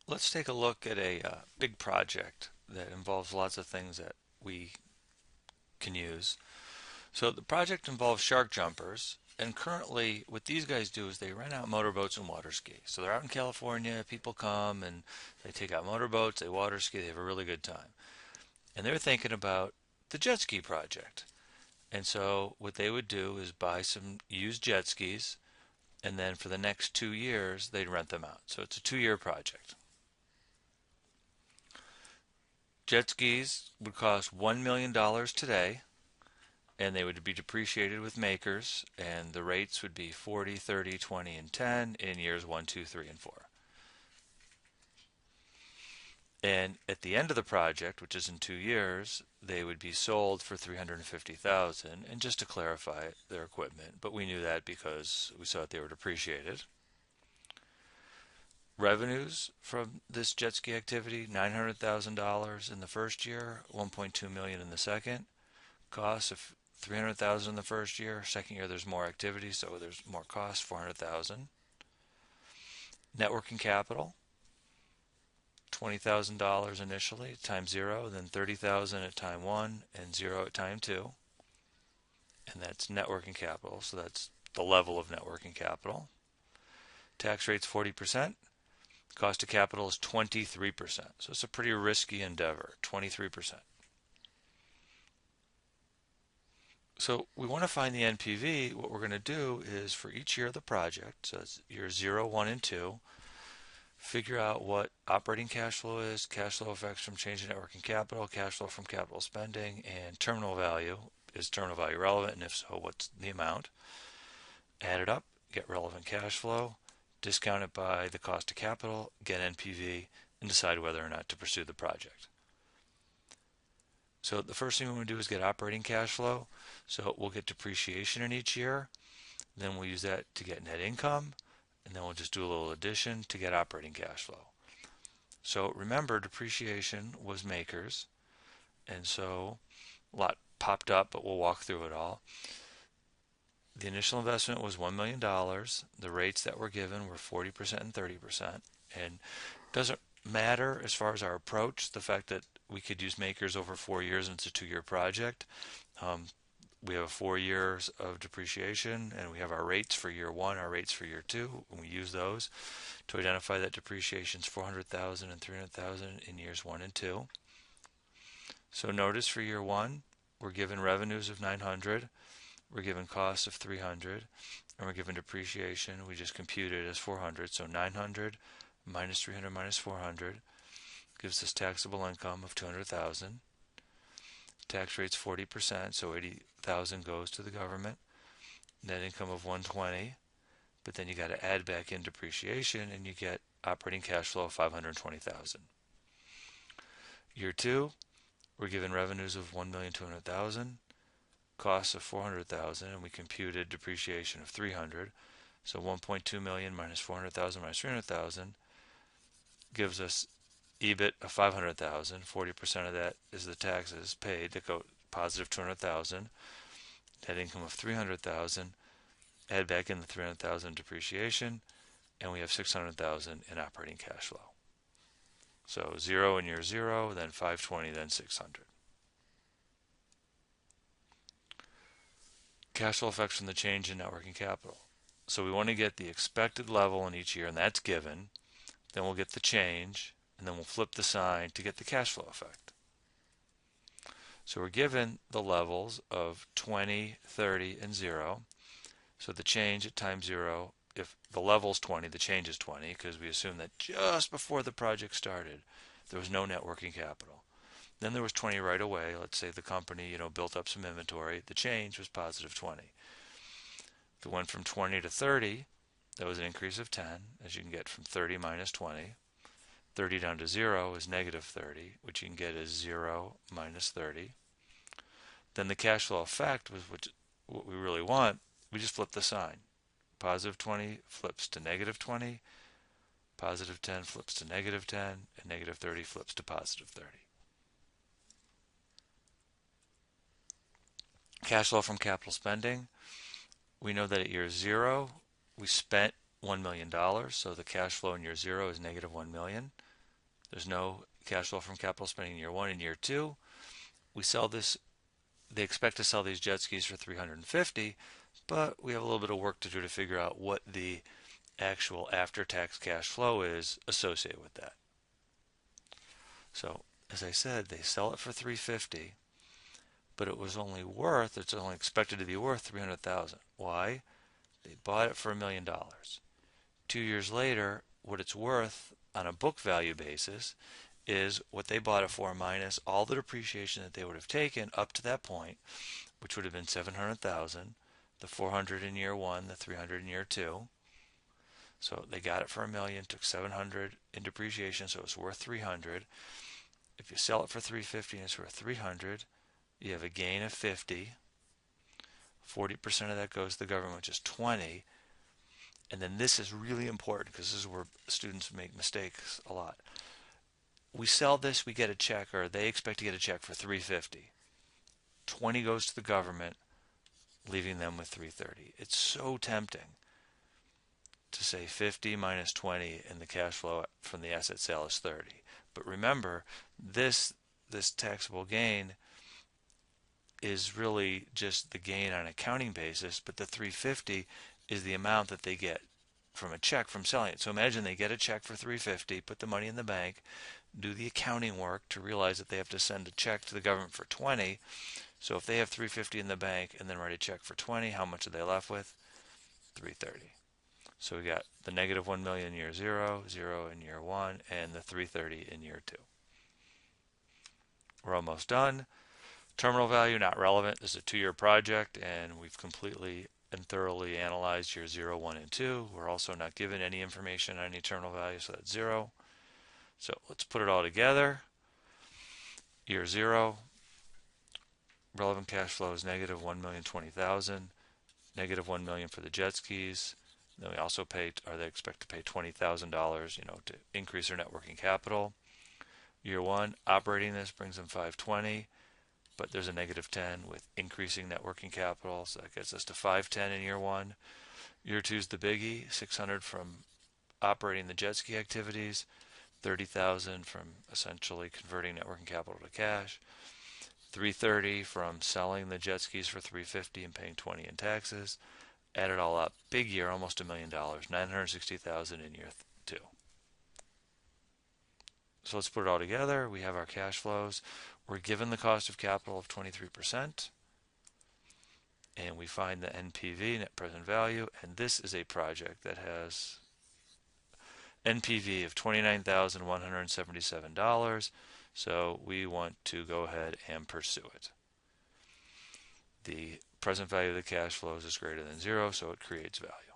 Let's take a look at a big project that involves lots of things that we can use. So the project involves shark jumpers, and currently what these guys do is they rent out motorboats and water ski. So they're out in California, people come and they take out motorboats, they water ski, they have a really good time. And they're thinking about the jet ski project. And so what they would do is buy some used jet skis, and then for the next 2 years they'd rent them out. So it's a 2 year project. Jet skis would cost $1 million today, and they would be depreciated with makers, and the rates would be 40, 30, 20, and 10 in years 1, 2, 3, and 4. And at the end of the project, which is in 2 years, they would be sold for 350,000. And just to clarify, their equipment, but we knew that because we saw that they were depreciated. Revenues from this jet ski activity: $900,000 in the first year, 1.2 million in the second. Costs of 300,000 in the first year. Second year there's more activity, so there's more costs, 400,000. Net working capital, $20,000 initially at time 0, then 30,000 at time 1 and 0 at time 2. And that's net working capital, so that's the level of net working capital. Tax rate's 40%. Cost of capital is 23%. So it's a pretty risky endeavor, 23%. So we want to find the NPV. What we're going to do is for each year of the project, so it's year 0, 1, and 2, figure out what operating cash flow is, cash flow effects from change in net working capital, cash flow from capital spending, and terminal value. Is terminal value relevant, and if so, what's the amount? Add it up, get relevant cash flow, discount it by the cost of capital, get NPV, and decide whether or not to pursue the project. So the first thing we want to do is get operating cash flow. So we'll get depreciation in each year, then we'll use that to get net income, and then we'll just do a little addition to get operating cash flow. So remember, depreciation was makers, and so a lot popped up, but we'll walk through it all. The initial investment was $1 million. The rates that were given were 40% and 30%. And it doesn't matter as far as our approach, the fact that we could use makers over 4 years and it's a 2 year project. We have 4 years of depreciation, and we have our rates for year 1, our rates for year 2, and we use those to identify that depreciation is 400,000 and 300,000 in years 1 and 2. So notice for year 1, we're given revenues of 900. We're given costs of 300, and we're given depreciation. We just computed as 400, so 900 minus 300 minus 400 gives us taxable income of 200,000. Tax rate's 40%, so 80,000 goes to the government. Net income of 120, but then you got to add back in depreciation, and you get operating cash flow of 520,000. Year 2, we're given revenues of 1,200,000. Costs of 400,000, and we computed depreciation of 300. So 1.2 million minus 400,000 minus 300,000 gives us EBIT of 500,000. 40% of that is the taxes paid that go positive 200,000. Net income of 300,000. Add back in the 300,000 depreciation, and we have 600,000 in operating cash flow. So 0 in year 0, then 520, then 600. Cash flow effects from the change in net working capital. So we want to get the expected level in each year, and that's given. Then we'll get the change, and then we'll flip the sign to get the cash flow effect. So we're given the levels of 20, 30, and 0. So the change at time 0, if the level's 20, the change is 20, because we assume that just before the project started, there was no net working capital. Then there was 20 right away. Let's say the company, built up some inventory. The change was positive 20. If it went from 20 to 30, that was an increase of 10, as you can get from 30 minus 20. 30 down to 0 is negative 30, which you can get as 0 minus 30. Then the cash flow effect was what we really want. We just flip the sign. Positive 20 flips to negative 20. Positive 10 flips to negative 10. And negative 30 flips to positive 30. Cash flow from capital spending. We know that at year 0, we spent $1 million, so the cash flow in year 0 is negative $1 million. There's no cash flow from capital spending in year 1 and year 2. We sell this, they expect to sell these jet skis for 350, but we have a little bit of work to do to figure out what the actual after-tax cash flow is associated with that. So, as I said, they sell it for 350, but it's only expected to be worth 300,000. Why? They bought it for $1 million. 2 years later, what it's worth on a book value basis is what they bought it for minus all the depreciation that they would have taken up to that point, which would have been 700,000, the 400 in year 1, the 300 in year 2. So they got it for $1 million, took 700 in depreciation, so it's worth 300. If you sell it for 350 and it's worth 300, you have a gain of 50. 40% of that goes to the government, which is 20. And then this is really important because this is where students make mistakes a lot. We sell this, we get a check, or they expect to get a check for 350. 20 goes to the government, leaving them with 330. It's so tempting to say 50 minus 20 and the cash flow from the asset sale is 30. But remember, this taxable gain is really just the gain on an accounting basis, but the 350 is the amount that they get from a check from selling it. So imagine they get a check for 350, put the money in the bank, do the accounting work to realize that they have to send a check to the government for 20. So if they have 350 in the bank and then write a check for 20, how much are they left with? 330. So we got the negative 1 million in year 0, 0 in year 1, and the 330 in year 2. We're almost done. Terminal value, not relevant. This is a 2-year project, and we've completely and thoroughly analyzed year 0, 1, and 2. We're also not given any information on any terminal value, so that's 0. So let's put it all together. Year 0, relevant cash flow is negative 1,020,000, negative 1 million for the jet skis. Then we also they expect to pay $20,000, to increase their net working capital. Year 1, operating this brings them 520, but there's a negative 10 with increasing net working capital, so that gets us to 510 in year 1. Year 2 is the biggie, 600 from operating the jet ski activities, 30,000 from essentially converting net working capital to cash, 330 from selling the jet skis for 350 and paying 20 in taxes. Add it all up, big year, almost $1 million, 960,000 in year 2. So let's put it all together. We have our cash flows. We're given the cost of capital of 23%, and we find the NPV, net present value, and this is a project that has NPV of $29,177, so we want to go ahead and pursue it. The present value of the cash flows is greater than 0, so it creates value.